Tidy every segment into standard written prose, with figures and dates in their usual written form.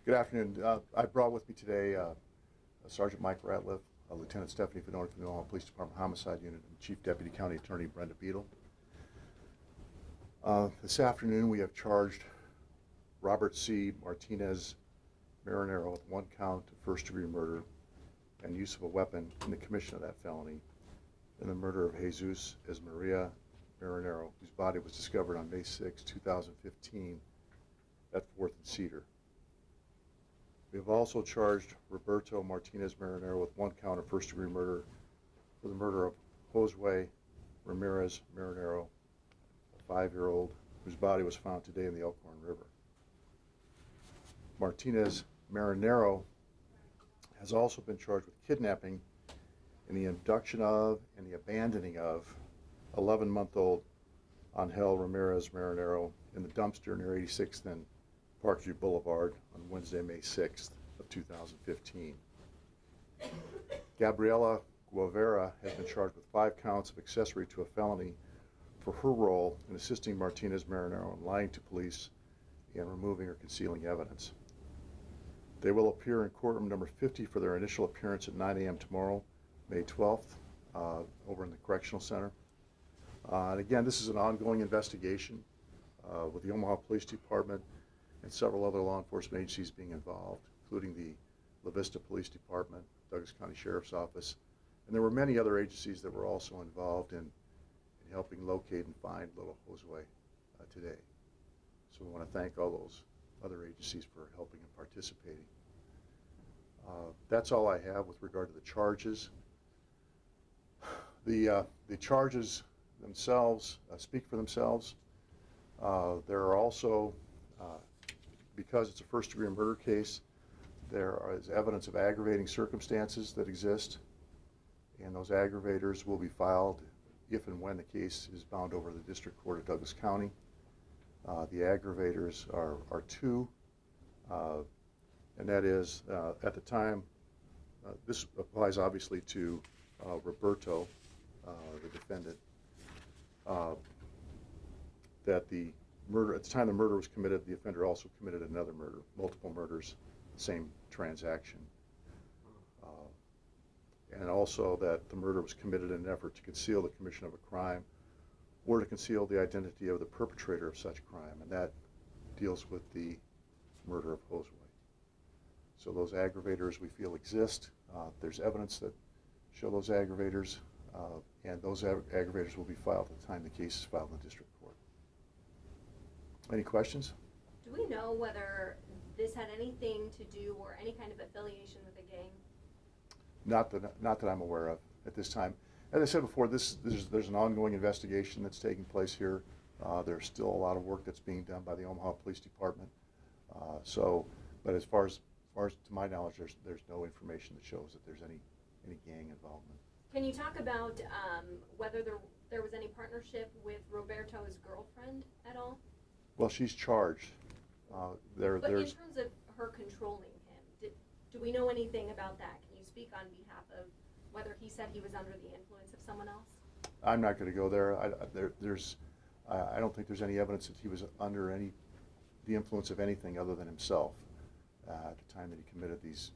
Good afternoon. I brought with me today Sergeant Mike Ratliff, Lieutenant Stephanie Fedoni from the Omaha Police Department Homicide Unit, and Chief Deputy County Attorney Brenda Beadle. This afternoon we have charged Robert C. Martinez-Marinero with 1 count of first-degree murder and use of a weapon in the commission of that felony in the murder of Josue Ramirez-Marinero, whose body was discovered on May 6, 2015 at 4th and Cedar. We have also charged Roberto Martinez-Marinero with 1 count of first-degree murder for the murder of Josue Ramirez-Marinero, a 5-year-old whose body was found today in the Elkhorn River. Martinez-Marinero has also been charged with kidnapping in the abduction of and the abandoning of 11-month-old Angel Ramirez-Marinero in the dumpster near 86th and Parkview Boulevard on Wednesday, May 6th of 2015. Gabriela Guevara has been charged with 5 counts of accessory to a felony for her role in assisting Martinez-Marinero in lying to police and removing or concealing evidence. They will appear in courtroom number 50 for their initial appearance at 9 a.m. tomorrow, May 12th, over in the Correctional Center. And again, this is an ongoing investigation with the Omaha Police Department and several other law enforcement agencies being involved, including the La Vista Police Department, Douglas County Sheriff's Office, and there were many other agencies that were also involved in helping locate and find little Josue today. So we want to thank all those other agencies for helping and participating. That's all I have with regard to the charges. The charges themselves speak for themselves. There are also because it's a first-degree murder case, there is evidence of aggravating circumstances that exist, and those aggravators will be filed if and when the case is bound over to the District Court of Douglas County. The aggravators are 2, and that is, at the time, this applies obviously to Roberto, the defendant, that the murder, at the time the murder was committed, the offender also committed another murder, multiple murders, same transaction. And also that the murder was committed in an effort to conceal the commission of a crime or to conceal the identity of the perpetrator of such crime, and that deals with the murder of Josue. So those aggravators we feel exist. There's evidence that show those aggravators, and those aggravators will be filed at the time the case is filed in the District Court. Any questions? Do we know whether this had anything to do or any kind of affiliation with a gang? Not that I'm aware of at this time. As I said before, there's an ongoing investigation that's taking place here. There's still a lot of work that's being done by the Omaha Police Department. But as far as to my knowledge, there's no information that shows that there's any gang involvement. Can you talk about whether there was any partnership with Roberto's girlfriend at all? Well, she's charged. But in terms of her controlling him, do we know anything about that? Can you speak on behalf of whether he said he was under the influence of someone else? I'm not going to go there. I don't think there's any evidence that he was under the influence of anything other than himself at the time that he committed these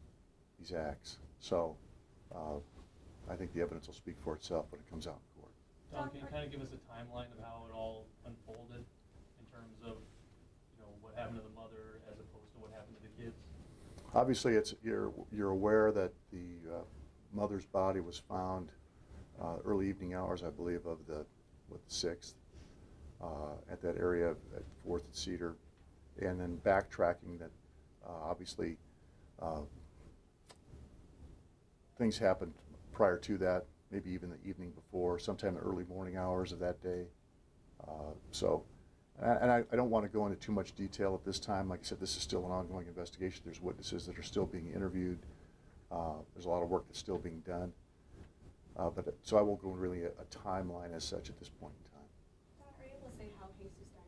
acts. So I think the evidence will speak for itself when it comes out in court. Don, can you kind of give us a timeline of how it all unfolded in terms of what happened to the mother as opposed to what happened to the kids? Obviously, you're aware that the mother's body was found early evening hours, I believe, of the 6th at that area at 4th and Cedar, and then backtracking that obviously things happened prior to that, maybe even the evening before, sometime in the early morning hours of that day. And I don't want to go into too much detail at this time. Like I said, this is still an ongoing investigation. There's witnesses that are still being interviewed. There's a lot of work that's still being done. So I won't go into really a timeline as such at this point in time. Don, are you able to say how Jesus died?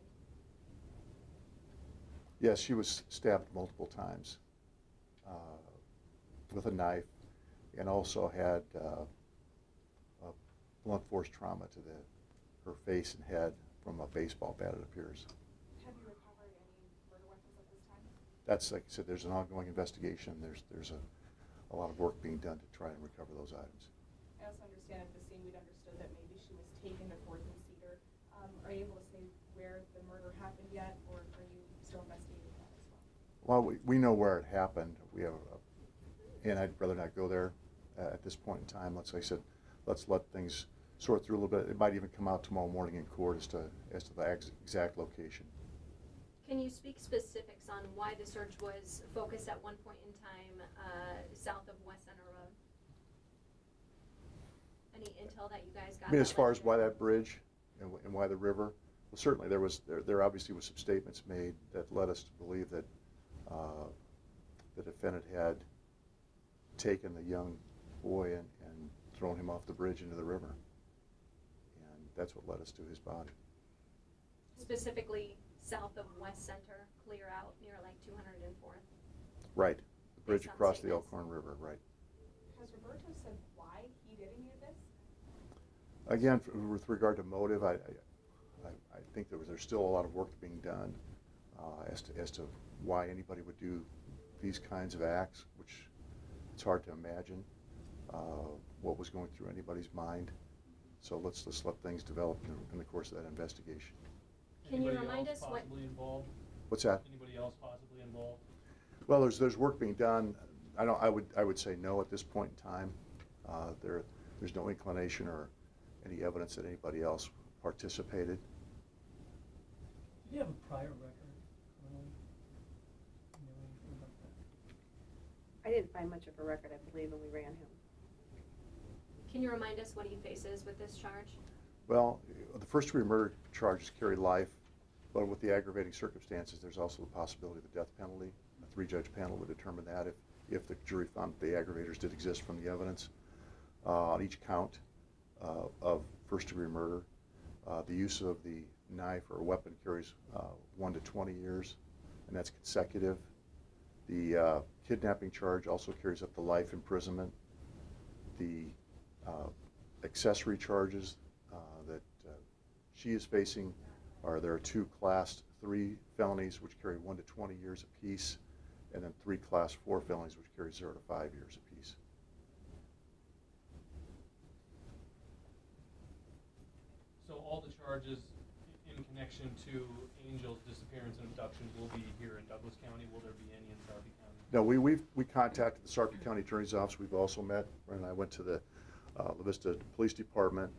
Yes, she was stabbed multiple times with a knife, and also had a blunt force trauma to her face and head from a baseball bat, it appears. Have you recovered any murder weapons at this time? that's, like I said, there's an ongoing investigation. There's a lot of work being done to try and recover those items. I also understand at the scene we'd understood that maybe she was taken to 4th and Cedar. Are you able to say where the murder happened yet, or are you still investigating that as well? Well, we know where it happened. We have, and I'd rather not go there at this point in time. Like I said, let's let things sort through a little bit. It might even come out tomorrow morning in court as to the exact location. Can you speak specifics on why the search was focused at one point in time south of West Center Road? Any intel that you guys got? I mean, as far as why that bridge and why the river, well, certainly there obviously was some statements made that led us to believe that the defendant had taken the young boy and thrown him off the bridge into the river, and that's what led us to his body. Specifically south of West Center, clear out near like 204th. Right, the bridge Based on across the statements. Elkhorn River, right. Has Roberto said why he did any of this? Again, with regard to motive, I think there's still a lot of work being done as to why anybody would do these kinds of acts, which it's hard to imagine what was going through anybody's mind. So let's let things develop in the course of that investigation. Can you Anybody remind else us what? possibly involved? What's that? Anybody else possibly involved? Well, there's work being done. I would say no at this point in time. There's no inclination or any evidence that anybody else participated. Did he have a prior record? You know anything about that? I didn't find much of a record, I believe, when we ran him. Can you remind us what he faces with this charge? Well, the first-degree murder charges carry life, but with the aggravating circumstances, there's also the possibility of a death penalty. A 3-judge panel would determine that if the jury found the aggravators did exist from the evidence. On each count of first-degree murder, the use of the knife or weapon carries 1 to 20 years, and that's consecutive. The kidnapping charge also carries up to life imprisonment. The accessory charges that she is facing there are 2 Class 3 felonies which carry 1 to 20 years apiece, and then 3 Class 4 felonies which carry 0 to 5 years apiece. So all the charges in connection to Angel's disappearance and abduction will be here in Douglas County? Will there be any in Sarpy County? No, we contacted the Sarpy County Attorney's Office. We've also met, and I went to the La Vista Police Department.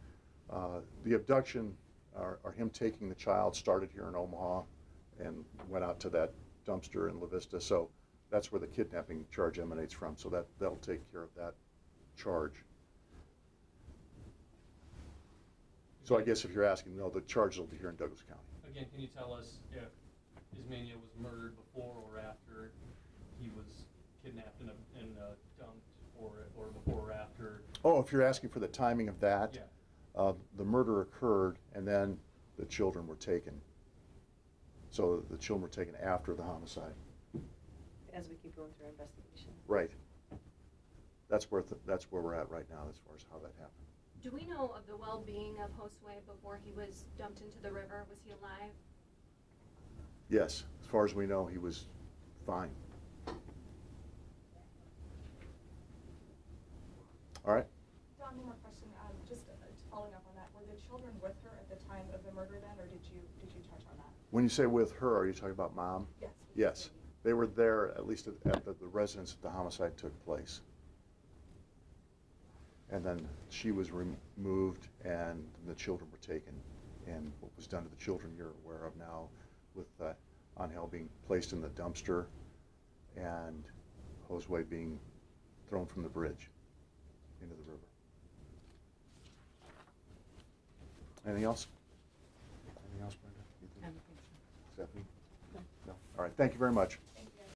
The abduction, or him taking the child, started here in Omaha and went out to that dumpster in La Vista. So that's where the kidnapping charge emanates from. So that'll take care of that charge. So I guess if you're asking, no, the charges will be here in Douglas County. Again, can you tell us if Ismenia was murdered before or after he was kidnapped and dumped, or before or after? Oh, if you're asking for the timing of that, Yeah. the murder occurred and then the children were taken. So the children were taken after the homicide. As we keep going through our investigation. Right. That's where we're at right now as far as how that happened. Do we know of the well-being of Josue before he was dumped into the river? Was he alive? Yes, as far as we know, he was fine. All right. Don, one more question. Just following up on that, were the children with her at the time of the murder then, or did you touch on that? When you say with her, are you talking about Mom? Yes. Yes. They were there, at least at the residence that the homicide took place. And then she was removed and the children were taken. And what was done to the children you're aware of now, with Angel being placed in the dumpster and Josue being thrown from the bridge into the river. Anything else? Anything else, Brenda? I don't think so. Stephanie? No. No. All right, thank you very much.